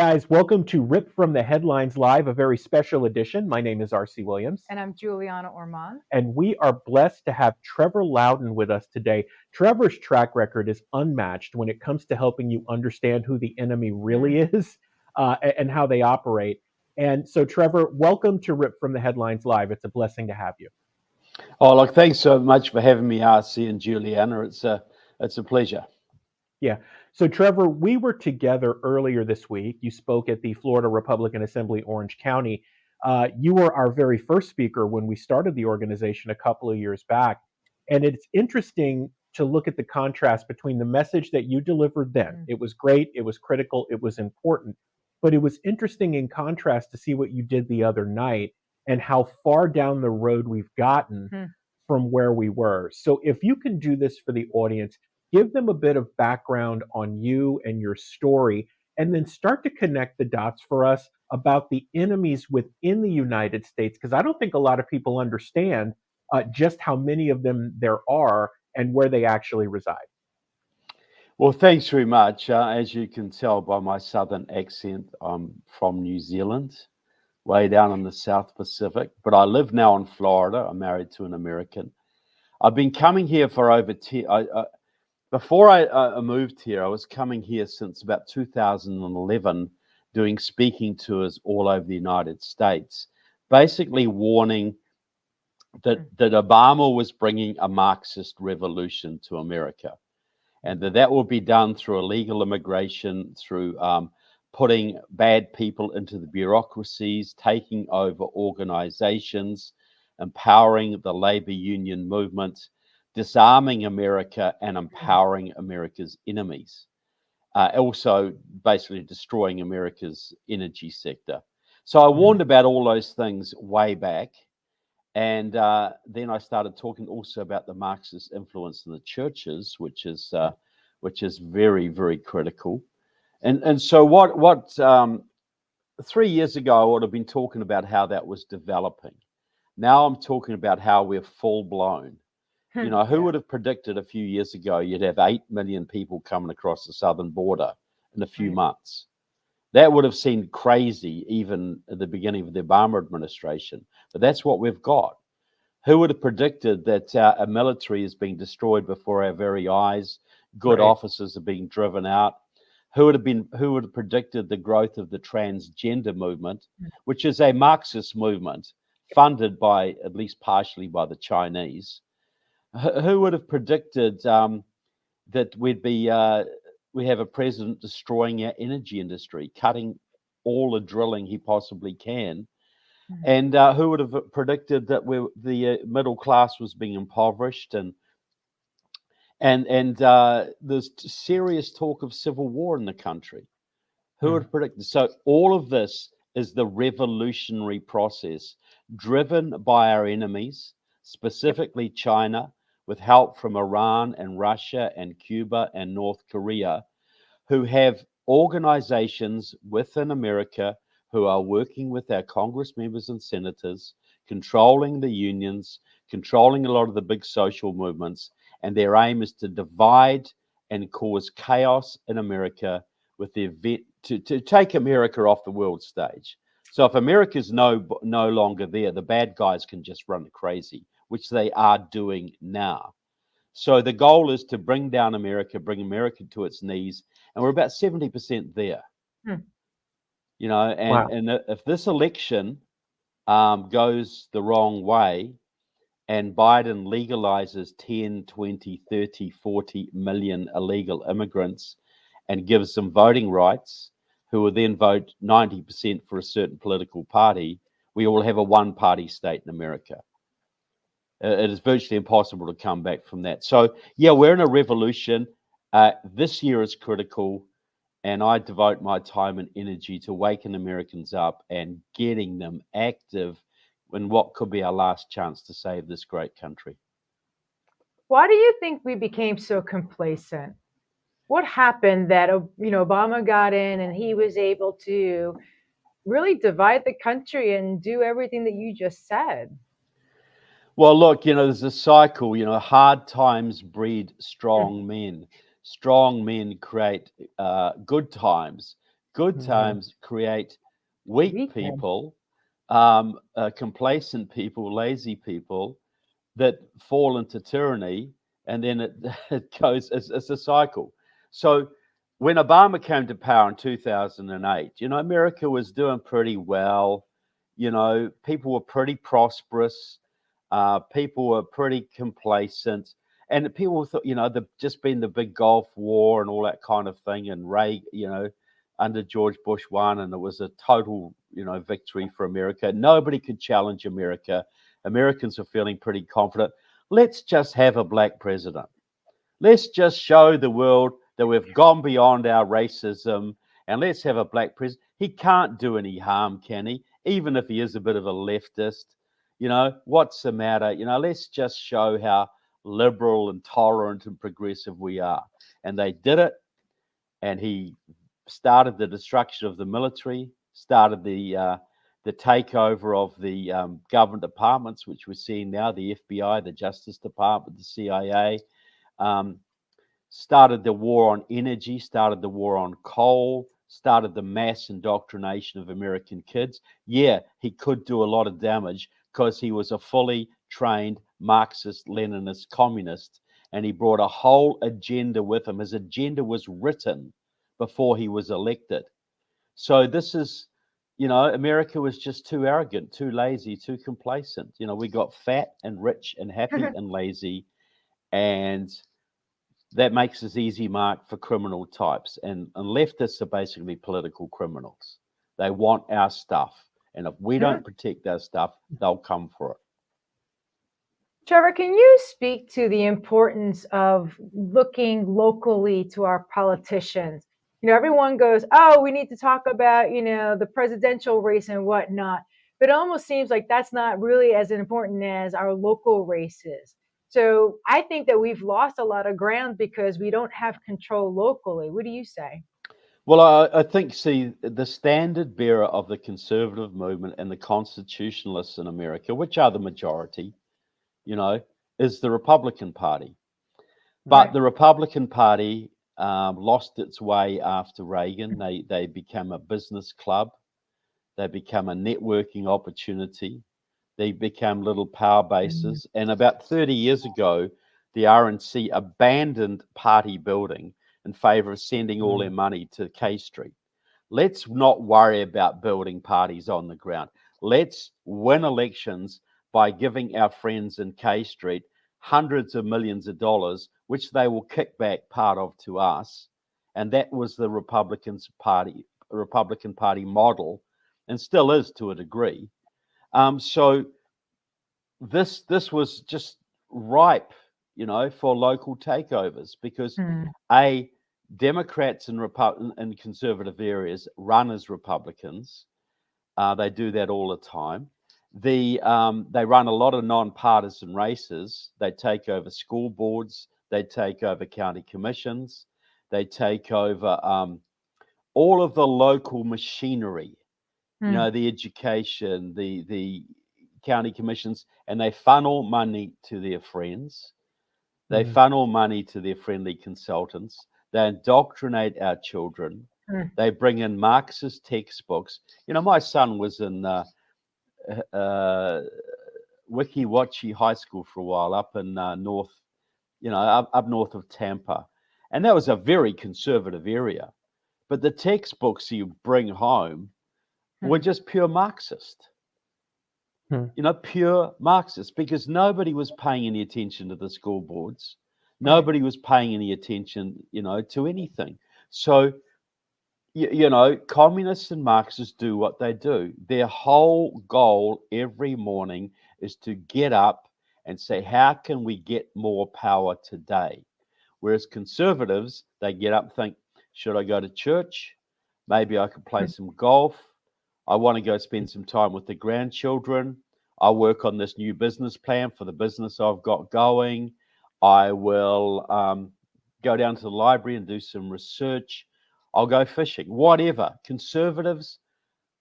guys. Welcome to Rip from the Headlines Live, a very special edition. My name is RC Williams. And I'm Julianna Ormond. And we are blessed to have Trevor Loudon with us today. Trevor's track record is unmatched when it comes to helping you understand who the enemy really is and how they operate. And so, Trevor, welcome to Rip from the Headlines Live. It's a blessing to have you. Oh, look, thanks so much for having me, RC and Julianna. It's a pleasure. Yeah. So, Trevor, we were together earlier this week. You spoke at the Florida Republican Assembly, Orange County. You were our very first speaker when we started the organization a couple of years back. And it's interesting to look at the contrast between the message that you delivered then. It was great, it was critical, it was important. But it was interesting in contrast to see what you did the other night and how far down the road we've gotten from where we were. So if you can do this for the audience, give them a bit of background on you and your story, and then start to connect the dots for us about the enemies within the United States, because I don't think a lot of people understand just how many of them there are and where they actually reside. Well, thanks very much. As you can tell by my southern accent, I'm from New Zealand, way down in the South Pacific, but I live now in Florida. I'm married to an American. I've been coming here for over 10 Before I moved here, I was coming here since about 2011, doing speaking tours all over the United States, basically warning that Obama was bringing a Marxist revolution to America, and that would be done through illegal immigration, through putting bad people into the bureaucracies, taking over organizations, empowering the labor union movement, disarming America and empowering America's enemies. Also, basically destroying America's energy sector. So I warned about all those things way back. And then I started talking also about the Marxist influence in the churches, which is very, very critical. And so what 3 years ago, I would have been talking about how that was developing. Now I'm talking about how we're full blown. You know, who would have predicted a few years ago you'd have 8 million people coming across the southern border in a few months? That would have seemed crazy even at the beginning of the Obama administration. But that's what we've got. Who would have predicted that a military is being destroyed before our very eyes? Good officers are being driven out. Who would have predicted the growth of the transgender movement, which is a Marxist movement funded by, at least partially, by the Chinese? Who would have predicted that we have a president destroying our energy industry, cutting all the drilling he possibly can? And who would have predicted that the middle class was being impoverished and there's serious talk of civil war in the country? Who would have predicted? So all of this is the revolutionary process driven by our enemies, specifically China, with help from Iran and Russia and Cuba and North Korea, who have organizations within America who are working with our Congress members and senators, controlling the unions, controlling a lot of the big social movements, and their aim is to divide and cause chaos in America with their to take America off the world stage. So if America's no longer there, the bad guys can just run crazy, which they are doing now. So the goal is to bring down America, bring America to its knees, and we're about 70% there. You know, and if this election goes the wrong way and Biden legalizes 10, 20, 30, 40 million illegal immigrants and gives them voting rights, who will then vote 90% for a certain political party, we will have a one-party state in America. It is virtually impossible to come back from that. So, yeah, we're in a revolution. This year is critical, and I devote my time and energy to waking Americans up and getting them active in what could be our last chance to save this great country. Why do you think we became so complacent? What happened that, Obama got in and he was able to really divide the country and do everything that you just said? Well, look, there's a cycle, hard times breed strong men. Strong men create good times. Good times create weak Weekend. people, complacent people, lazy people that fall into tyranny, and then it goes, it's a cycle. So when Obama came to power in 2008, America was doing pretty well. People were pretty prosperous. People were pretty complacent. And people thought, there'd just been the big Gulf War and all that kind of thing. And under George Bush won, and it was a total, victory for America. Nobody could challenge America. Americans are feeling pretty confident. Let's just have a black president. Let's just show the world that we've gone beyond our racism, and let's have a black president. He can't do any harm, can he? Even if he is a bit of a leftist, what's the matter? Let's just show how liberal and tolerant and progressive we are. And they did it, and he started the destruction of the military, started the takeover of the government departments, which we're seeing now, the FBI, the Justice Department, the CIA, started the war on energy, started the war on coal, started the mass indoctrination of American kids. Yeah, he could do a lot of damage because he was a fully trained Marxist, Leninist, communist, and he brought a whole agenda with him. His agenda was written before he was elected. So this is, America was just too arrogant, too lazy, too complacent. We got fat and rich and happy and lazy, and that makes us easy mark for criminal types. And leftists are basically political criminals. They want our stuff. And if we don't protect our stuff, they'll come for it. Trevor, can you speak to the importance of looking locally to our politicians? Everyone goes, oh, we need to talk about, the presidential race and whatnot. But it almost seems like that's not really as important as our local races. So I think that we've lost a lot of ground because we don't have control locally. What do you say? Well, I think, see, the standard bearer of the conservative movement and the constitutionalists in America, which are the majority, is the Republican Party. But the Republican Party lost its way after Reagan. They became a business club. They became a networking opportunity. They became little power bases. And about 30 years ago, the RNC abandoned party building in favor of sending all their money to K Street. Let's not worry about building parties on the ground. Let's win elections by giving our friends in K Street hundreds of millions of dollars, which they will kick back part of to us. And that was the Republican Party model, and still is to a degree. So this was just ripe, for local takeovers, because Democrats in conservative areas run as Republicans. They do that all the time. They run a lot of nonpartisan races. They take over school boards. They take over county commissions. They take over all of the local machinery, the education, the county commissions, and they funnel money to their friends. They funnel money to their friendly consultants. They indoctrinate our children. They bring in Marxist textbooks. My son was in Wiki Wachi High School for a while up in north, up north of Tampa. And that was a very conservative area. But the textbooks you bring home were just pure Marxist. Pure Marxist, because nobody was paying any attention to the school boards. Nobody was paying any attention, to anything. So, communists and Marxists do what they do. Their whole goal every morning is to get up and say, how can we get more power today? Whereas conservatives, they get up and think, should I go to church? Maybe I could play some golf. I want to go spend some time with the grandchildren. I'll work on this new business plan for the business I've got going. I will go down to the library and do some research. I'll go fishing, whatever. Conservatives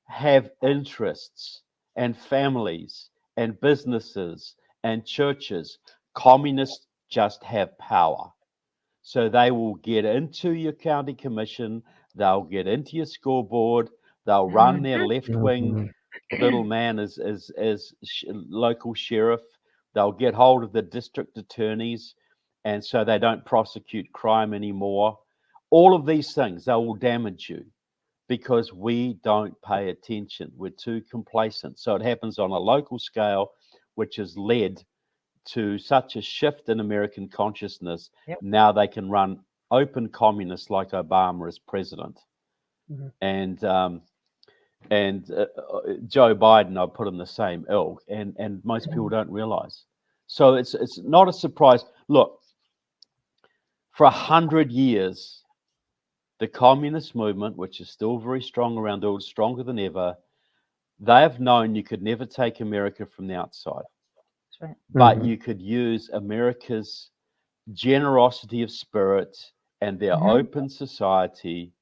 have interests and families and businesses and churches. Communists just have power. So they will get into your county commission. They'll get into your scoreboard. They'll run their left-wing Mhm. little man as local sheriff. They'll get hold of the district attorneys, and so they don't prosecute crime anymore. All of these things, they will damage you because we don't pay attention. We're too complacent. So it happens on a local scale, which has led to such a shift in American consciousness. Yep. Now they can run open communists like Obama as president. Mhm. And Joe Biden, I put in the same ilk, and most people don't realize. So it's not a surprise. Look, for 100 years, the communist movement, which is still very strong around the world, stronger than ever, they have known you could never take America from the outside, That's right. but Mhm. you could use America's generosity of spirit and their open society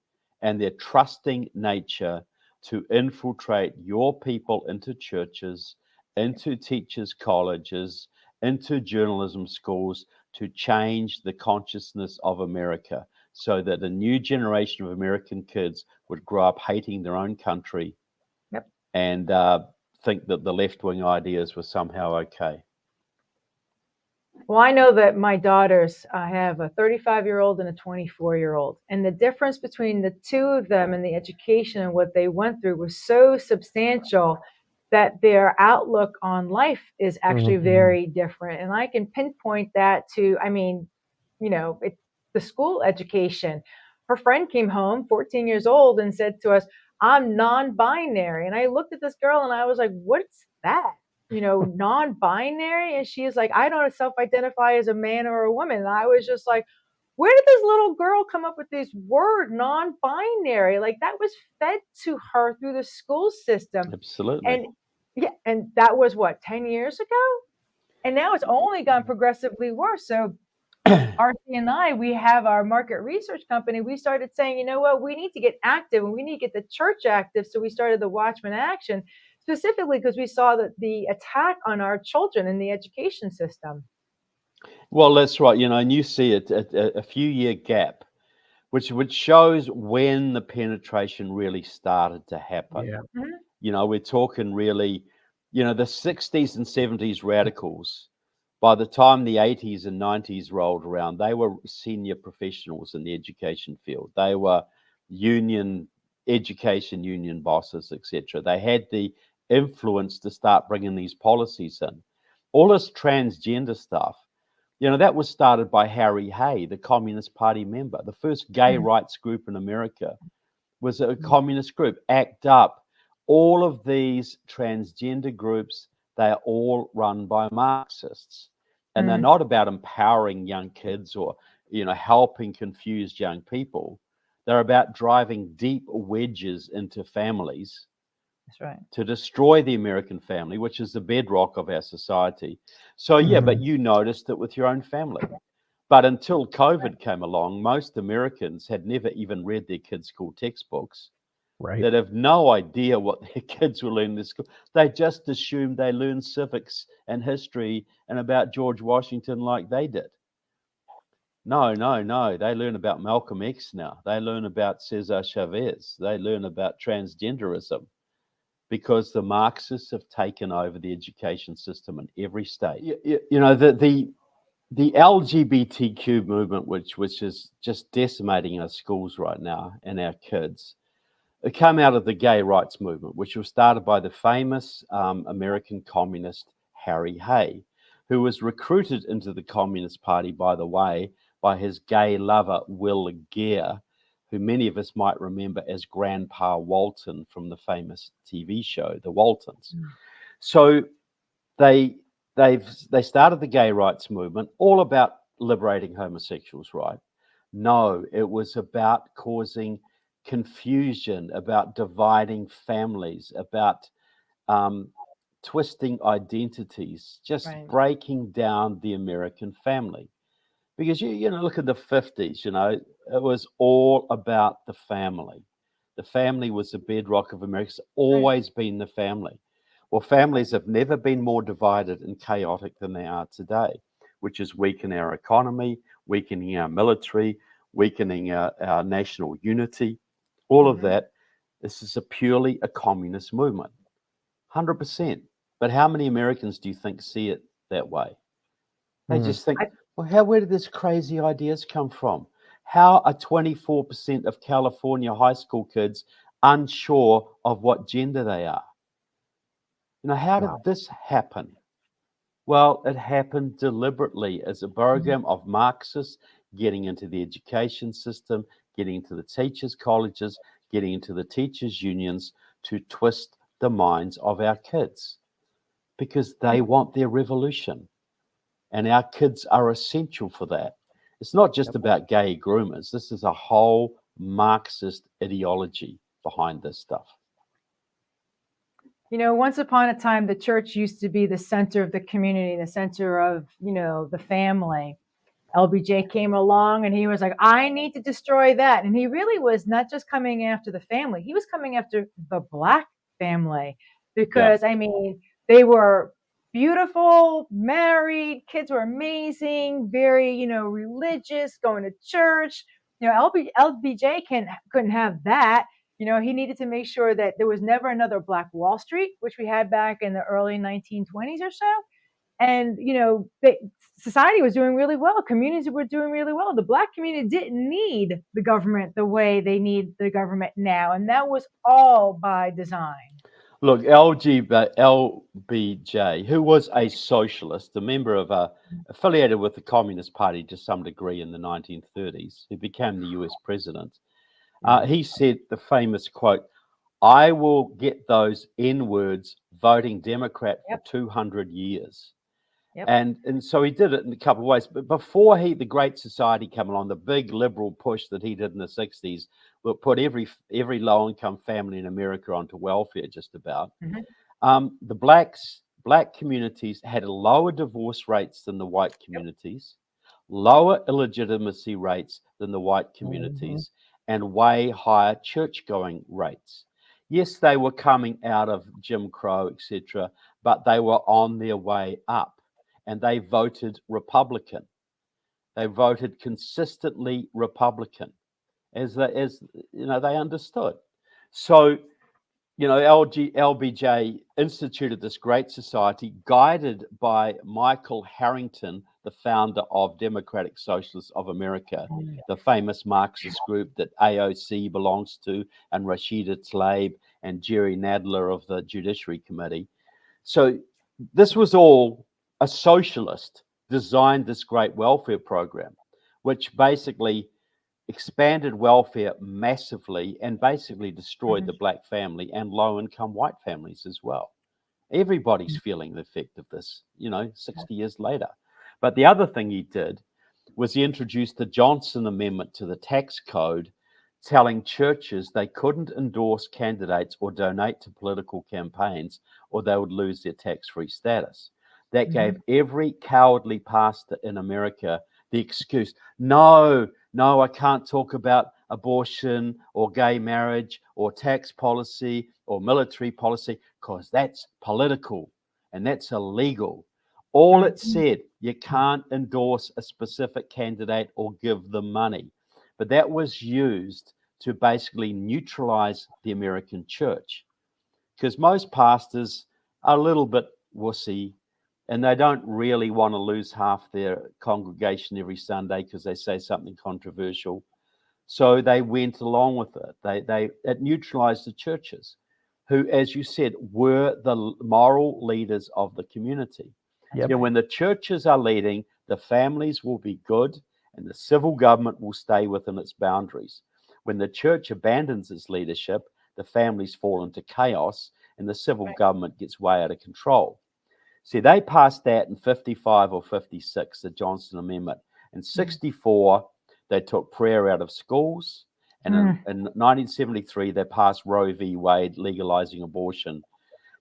and their trusting nature to infiltrate your people into churches, into teachers' colleges, into journalism schools to change the consciousness of America so that a new generation of American kids would grow up hating their own country Yep. and think that the left-wing ideas were somehow okay. Well, I know that my daughters have a 35-year-old and a 24-year-old. And the difference between the two of them and the education and what they went through was so substantial that their outlook on life is actually Mhm. very different. And I can pinpoint that to, it's the school education. Her friend came home, 14 years old, and said to us, "I'm non-binary." And I looked at this girl and I was like, "What's that?" Non-binary. And she's like, "I don't self-identify as a man or a woman." And I was just like, where did this little girl come up with this word non-binary? Like, that was fed to her through the school system. Absolutely. And yeah, and that was what, 10 years ago? And now it's only gone progressively worse. So RC and I, we have our market research company. We started saying, you know what, we need to get active and we need to get the church active. So we started the Watchman Action, specifically because we saw that the attack on our children in the education system. Well, that's right. And you see it a few year gap, which shows when the penetration really started to happen. Yeah. We're talking really, the 60s and 70s radicals. By the time the 80s and 90s rolled around, they were senior professionals in the education field. They were education union bosses, etc. They had the influence to start bringing these policies in. All this transgender stuff, that was started by Harry Hay, the Communist Party member. The first gay rights group in America was a communist group. ACT UP. All of these transgender groups, they are all run by Marxists. And they're not about empowering young kids or, helping confused young people. They're about driving deep wedges into families. That's right. To destroy the American family, which is the bedrock of our society. So, yeah, but you noticed it with your own family. But until COVID came along, most Americans had never even read their kids' school textbooks. Right. That have no idea what their kids will learn in school. They just assumed they learn civics and history and about George Washington like they did. No. They learn about Malcolm X now. They learn about Cesar Chavez. They learn about transgenderism because the Marxists have taken over the education system in every state. The LGBTQ movement, which is just decimating our schools right now and our kids, it came out of the gay rights movement, which was started by the famous American communist Harry Hay, who was recruited into the Communist Party, by the way, by his gay lover, Will Gere, who many of us might remember as Grandpa Walton from the famous TV show, The Waltons. So they started the gay rights movement, all about liberating homosexuals, right? No, it was about causing confusion, about dividing families, about twisting identities, just breaking down the American family. Because look at the 50s, it was all about the family. The family was the bedrock of America. It's always been the family. Well, families have never been more divided and chaotic than they are today, which is weakening our economy, weakening our military, weakening our national unity. all of that. This is purely a communist movement, 100%. But how many Americans do you think see it that way? They just think, well, where did these crazy ideas come from? How are 24% of California high school kids unsure of what gender they are? How did this happen? Well, it happened deliberately as a program of Marxists getting into the education system, getting into the teachers' colleges, getting into the teachers' unions to twist the minds of our kids because they want their revolution. And our kids are essential for that. It's not just about gay groomers. This is a whole Marxist ideology behind this stuff. Once upon a time, the church used to be the center of the community, the center of, the family. LBJ came along and he was like, I need to destroy that. And he really was not just coming after the family. He was coming after the Black family because, they were beautiful, married, kids were amazing, very, religious, going to church. LBJ couldn't have that. He needed to make sure that there was never another Black Wall Street, which we had back in the early 1920s or so. And, society was doing really well. Communities were doing really well. The Black community didn't need the government the way they need the government now. And that was all by design. Look, LBJ, who was a socialist, a member of affiliated with the Communist Party to some degree in the 1930s, who became the US president, he said the famous quote, I will get those N-words voting Democrat for 200 years. And so he did it in a couple of ways. But before the Great Society came along, the big liberal push that he did in the 60s will put every low-income family in America onto welfare just about. The black communities had lower divorce rates than the white communities, lower illegitimacy rates than the white communities, and way higher church-going rates. Yes, they were coming out of Jim Crow, etc., but they were on their way up. And they voted Republican. They voted consistently Republican, as they understood. So, LBJ instituted this great society, guided by Michael Harrington, the founder of Democratic Socialists of America, the famous Marxist group that AOC belongs to, and Rashida Tlaib and Jerry Nadler of the Judiciary Committee. So this was all a socialist designed this great welfare program, which basically expanded welfare massively and basically destroyed the Black family and low-income white families as well. Everybody's feeling the effect of this, 60 years later. But the other thing he did was he introduced the Johnson Amendment to the tax code, telling churches they couldn't endorse candidates or donate to political campaigns or they would lose their tax-free status. That gave every cowardly pastor in America the excuse, no, I can't talk about abortion or gay marriage or tax policy or military policy because that's political and that's illegal. All it said, you can't endorse a specific candidate or give them money. But that was used to basically neutralize the American church because most pastors are a little bit wussy. And they don't really want to lose half their congregation every Sunday because they say something controversial. So they went along with it. It neutralized the churches, who, as you said, were the moral leaders of the community. When the churches are leading, the families will be good and the civil government will stay within its boundaries. When the church abandons its leadership, the families fall into chaos and the civil government gets way out of control. See, they passed that in 55 or 56, the Johnson Amendment. In 64, they took prayer out of schools. And in 1973, they passed Roe v. Wade, legalizing abortion.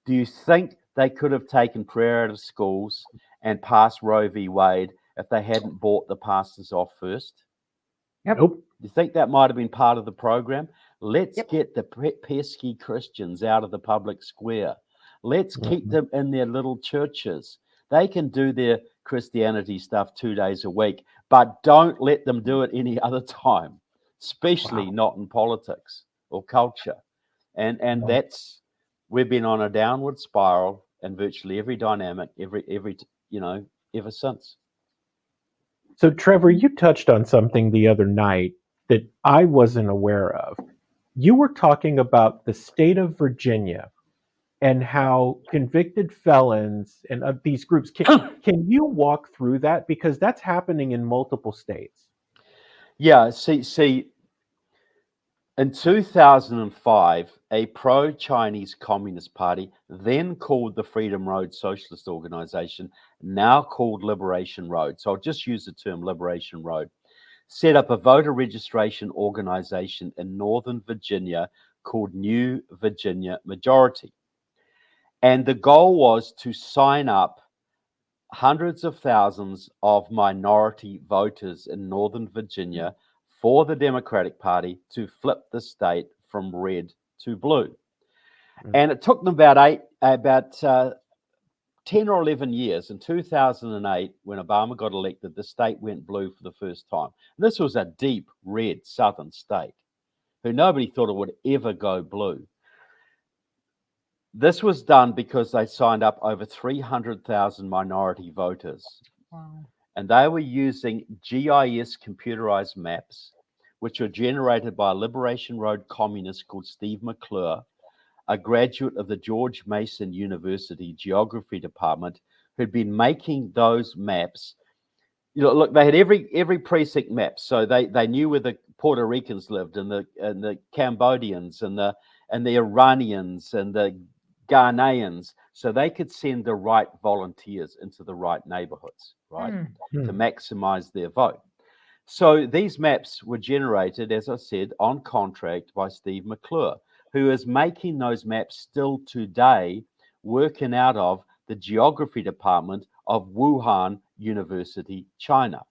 Do you think they could have taken prayer out of schools and passed Roe v. Wade if they hadn't bought the pastors off first? Nope. Do you think that might have been part of the program? Let's get the pesky Christians out of the public square. Let's keep them in their little churches. They can do their Christianity stuff 2 days a week, but don't let them do it any other time, especially not in politics. or culture. And Wow. that's, we've been on a downward spiral in virtually every dynamic, ever since. So, Trevor, you touched on something the other night that I wasn't aware of. You were talking about the state of Virginia and how convicted felons and these groups can you walk through that, because that's happening in multiple states? Yeah, see, in 2005, a pro-Chinese Communist Party, then called the Freedom Road Socialist Organization, now called Liberation Road, so I'll just use the term Liberation Road, set up a voter registration organization in Northern Virginia called New Virginia Majority. And the goal was to sign up hundreds of thousands of minority voters in Northern Virginia for the Democratic Party to flip the state from red to blue. And it took them about 10 or 11 years. In 2008, when Obama got elected, the state went blue for the first time. And this was a deep red southern state who nobody thought it would ever go blue. This was done because they signed up over 300,000 minority voters. Wow. And they were using GIS computerized maps, which were generated by a Liberation Road communist called Steve McClure, a graduate of the George Mason University Geography Department, who'd been making those maps. Look, they had every precinct map, so they knew where the Puerto Ricans lived, and the Cambodians, and the Iranians, and the Ghanaians, so they could send the right volunteers into the right neighborhoods, right, to maximize their vote. So these maps were generated, as I said, on contract by Steve McClure, who is making those maps still today, working out of the geography department of Wuhan University, China.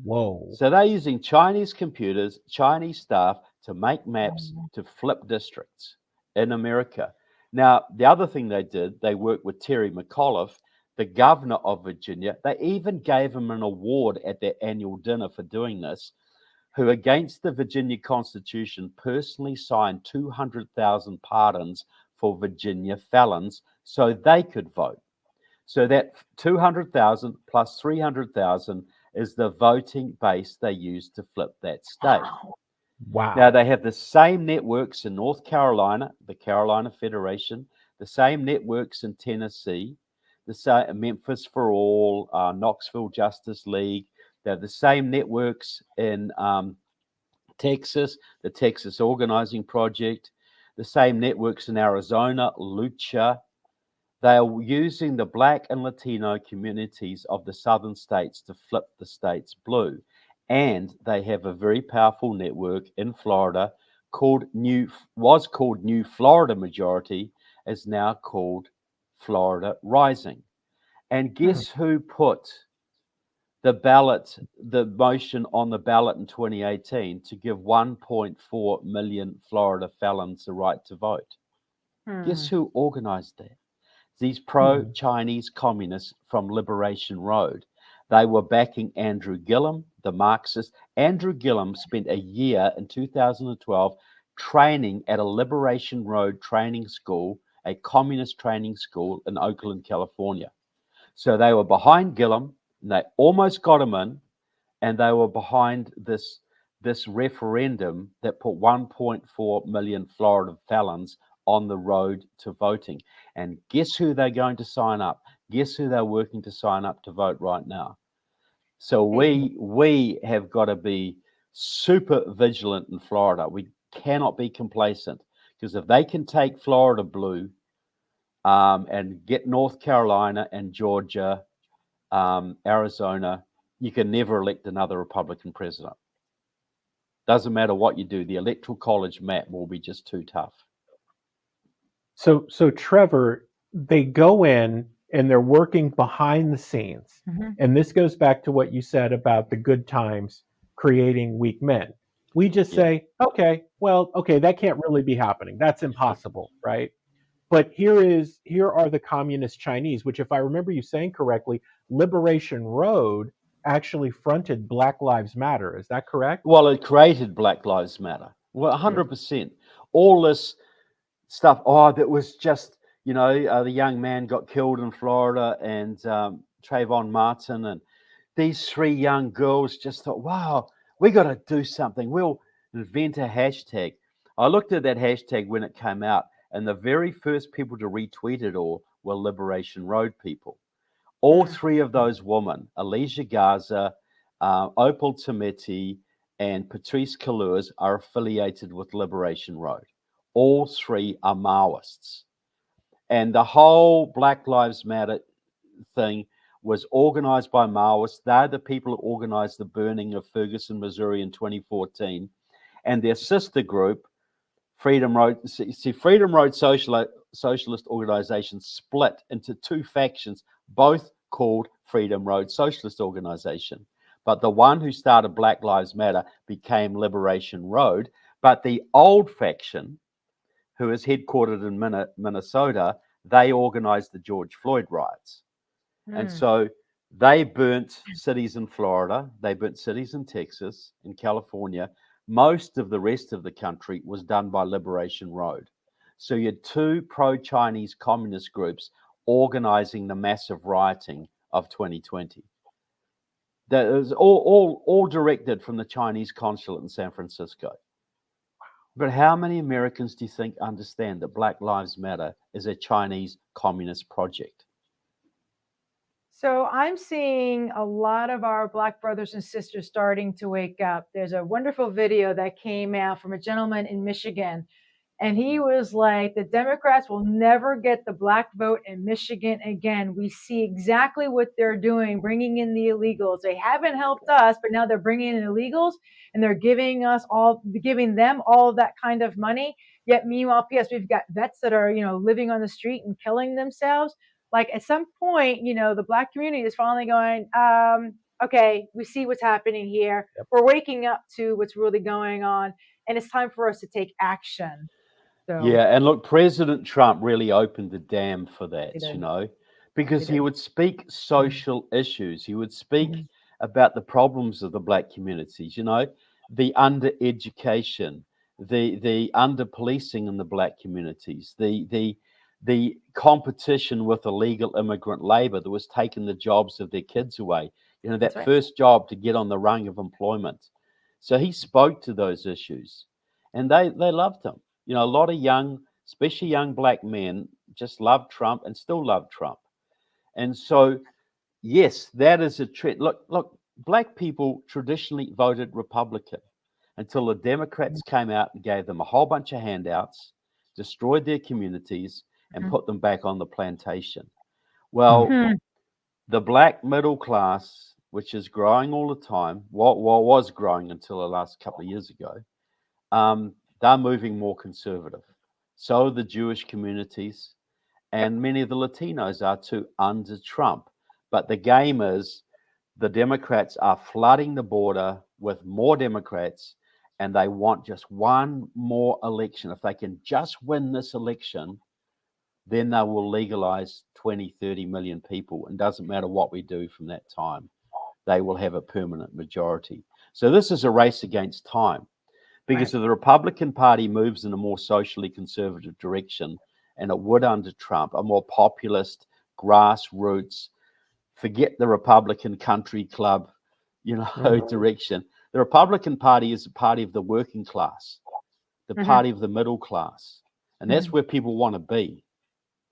Whoa. So they're using Chinese computers, Chinese staff to make maps to flip districts in America. Now, the other thing they did, they worked with Terry McAuliffe, the governor of Virginia. They even gave him an award at their annual dinner for doing this, who, against the Virginia Constitution, personally signed 200,000 pardons for Virginia felons so they could vote. So that 200,000 plus 300,000 is the voting base they used to flip that state. Wow. Now, they have the same networks in North Carolina, the Carolina Federation, the same networks in Tennessee, the same Memphis for All, Knoxville Justice League. They have the same networks in Texas, the Texas Organizing Project, the same networks in Arizona, Lucha. They are using the Black and Latino communities of the southern states to flip the states blue. And they have a very powerful network in Florida was called New Florida Majority, is now called Florida Rising. And guess who put the motion on the ballot in 2018 to give 1.4 million Florida felons the right to vote? Guess who organized that? These pro-Chinese communists from Liberation Road. They were backing Andrew Gillum, the Marxist. Andrew Gillum spent a year in 2012 training at a Liberation Road training school, a communist training school in Oakland, California. So they were behind Gillum, and they almost got him in, and they were behind this referendum that put 1.4 million Florida felons on the road to voting. And guess who they're going to sign up? Guess who they're working to sign up to vote right now? So we have got to be super vigilant in Florida. We cannot be complacent, because if they can take Florida blue and get North Carolina and Georgia, Arizona, you can never elect another Republican president. Doesn't matter what you do. The Electoral College map will be just too tough. So Trevor, they go in and they're working behind the scenes. And this goes back to what you said about the good times creating weak men. We just say, okay, that can't really be happening. That's impossible, right? But here are the communist Chinese, which, if I remember you saying correctly, Liberation Road actually fronted Black Lives Matter. Is that correct? Well, it created Black Lives Matter. Well, 100%. all this stuff. Oh, that was just, the young man got killed in Florida, and Trayvon Martin, and these 3 young girls just thought, wow, we got to do something. We'll invent a hashtag. I looked at that hashtag when it came out, and the very first people to retweet it all were Liberation Road people. All 3 of those women, Alicia Garza, Opal Tometi, and Patrice Kalures, are affiliated with Liberation Road. All 3 are Maoists. And the whole Black Lives Matter thing was organized by Maoists. They're the people who organized the burning of Ferguson, Missouri in 2014. And their sister group, Freedom Road Socialist Organization, split into 2 factions, both called Freedom Road Socialist Organization. But the one who started Black Lives Matter became Liberation Road. But the old faction, who is headquartered in Minnesota, they organized the George Floyd riots. And so they burnt cities in Florida, they burnt cities in Texas, in California. Most of the rest of the country was done by Liberation Road. So you had 2 pro-Chinese communist groups organizing the massive rioting of 2020. That was all directed from the Chinese consulate in San Francisco. But how many Americans do you think understand that Black Lives Matter is a Chinese communist project? So I'm seeing a lot of our Black brothers and sisters starting to wake up. There's a wonderful video that came out from a gentleman in Michigan, and he was like, the Democrats will never get the Black vote in Michigan again. We see exactly what they're doing, bringing in the illegals. They haven't helped us, but now they're bringing in illegals, and they're giving them all of that kind of money. Yet meanwhile, P.S., we've got vets that are, living on the street and killing themselves. Like at some point, the Black community is finally going, okay, we see what's happening here. Yep. We're waking up to what's really going on, and it's time for us to take action. So, yeah, and look, President Trump really opened the dam for that, because he would speak social issues. He would speak about the problems of the Black communities, the under-education, the under-policing in the Black communities, the competition with illegal immigrant labor that was taking the jobs of their kids away, that first job to get on the rung of employment. So he spoke to those issues, and they loved him. A lot of young, especially young Black men, just loved Trump and still love Trump. And so, yes, that is a trend. Look, Black people traditionally voted Republican until the Democrats came out and gave them a whole bunch of handouts, destroyed their communities, and put them back on the plantation. Well, the Black middle class, which is growing all the time, was growing until the last couple of years ago, they're moving more conservative. So are the Jewish communities, and many of the Latinos are too under Trump. But the game is the Democrats are flooding the border with more Democrats, and they want just one more election. If they can just win this election, then they will legalize 20, 30 million people. And doesn't matter what we do from that time, they will have a permanent majority. So this is a race against time, because if the Republican Party moves in a more socially conservative direction, and it would under Trump, a more populist, grassroots, forget the Republican country club, direction. The Republican Party is a party of the working class, the party of the middle class. And that's where people want to be,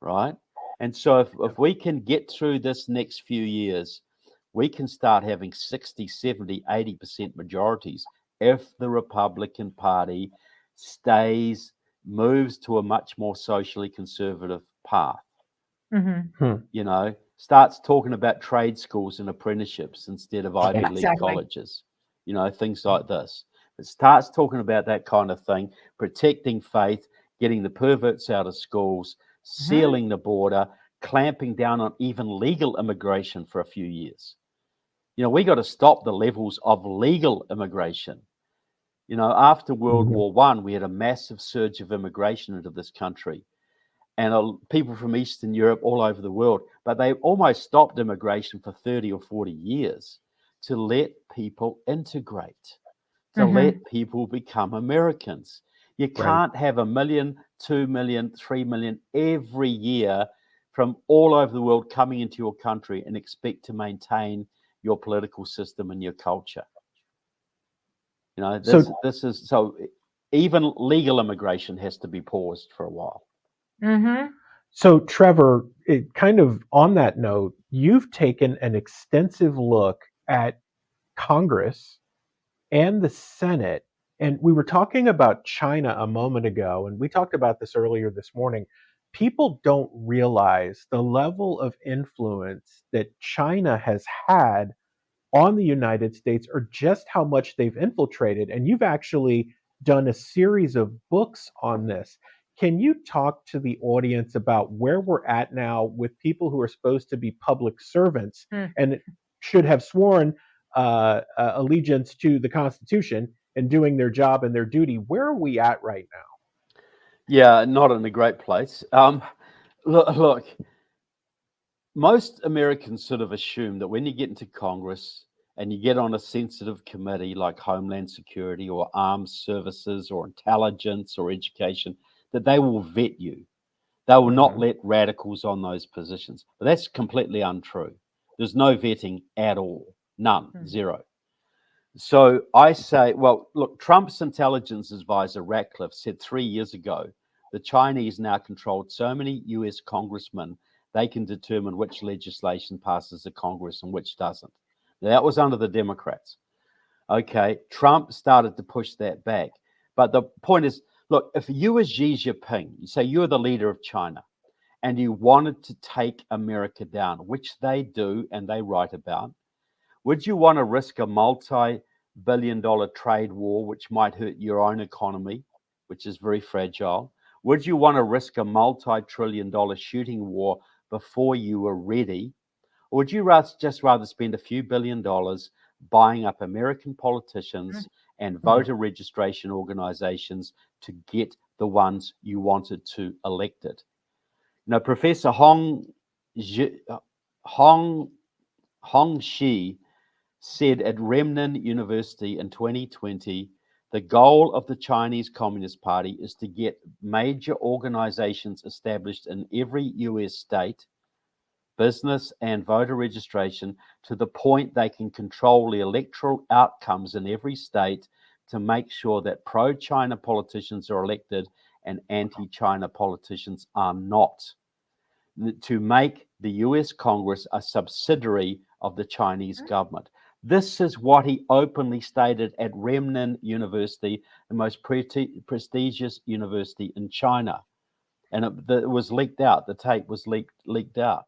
right? And so if we can get through this next few years, we can start having 60, 70, 80% majorities if the Republican Party moves to a much more socially conservative path. Starts talking about trade schools and apprenticeships instead of Ivy League colleges, things like this. It starts talking about that kind of thing, protecting faith, getting the perverts out of schools, sealing the border, clamping down on even legal immigration for a few years. We got to stop the levels of legal immigration. After World War I, we had a massive surge of immigration into this country, and people from Eastern Europe all over the world, but they almost stopped immigration for 30 or 40 years to let people integrate, to let people become Americans. You can't have 1 million, 2 million, 3 million every year from all over the world coming into your country and expect to maintain your political system and your culture. You know, this is so even legal immigration has to be paused for a while. Mm-hmm. So, Trevor, kind of on that note, you've taken an extensive look at Congress and the Senate. And we were talking about China a moment ago, and we talked about this earlier this morning. People don't realize the level of influence that China has had on the United States, or just how much they've infiltrated. And you've actually done a series of books on this. Can you talk to the audience about where we're at now with people who are supposed to be public servants and should have sworn allegiance to the Constitution and doing their job and their duty? Where are we at right now? Yeah, not in a great place. Look, most Americans sort of assume that when you get into Congress and you get on a sensitive committee like Homeland Security or Armed Services or Intelligence or Education, that they will vet you. They will not let radicals on those positions. But that's completely untrue. There's no vetting at all. None. Zero. So I say, well, look, Trump's intelligence advisor Ratcliffe said 3 years ago the Chinese now controlled so many US congressmen they can determine which legislation passes the Congress and which doesn't. Now, that was under the Democrats. Okay, Trump started to push that back. But the point is, look, if you were Xi Jinping, you say you're the leader of China, and you wanted to take America down, which they do and they write about, would you want to risk a multi-billion-dollar trade war, which might hurt your own economy, which is very fragile? Would you want to risk a multi-trillion-dollar shooting war before you were ready? Or would you just rather spend a few $billions buying up American politicians and voter registration organizations to get the ones you wanted to elected? Now, Professor Hong Shi said at Remnen University in 2020, the goal of the Chinese Communist Party is to get major organizations established in every US state, business and voter registration, to the point they can control the electoral outcomes in every state to make sure that pro-China politicians are elected and anti-China politicians are not. To make the US Congress a subsidiary of the Chinese government. This is what he openly stated at Remnen University, the most prestigious university in China. And it was leaked out. The tape was leaked out.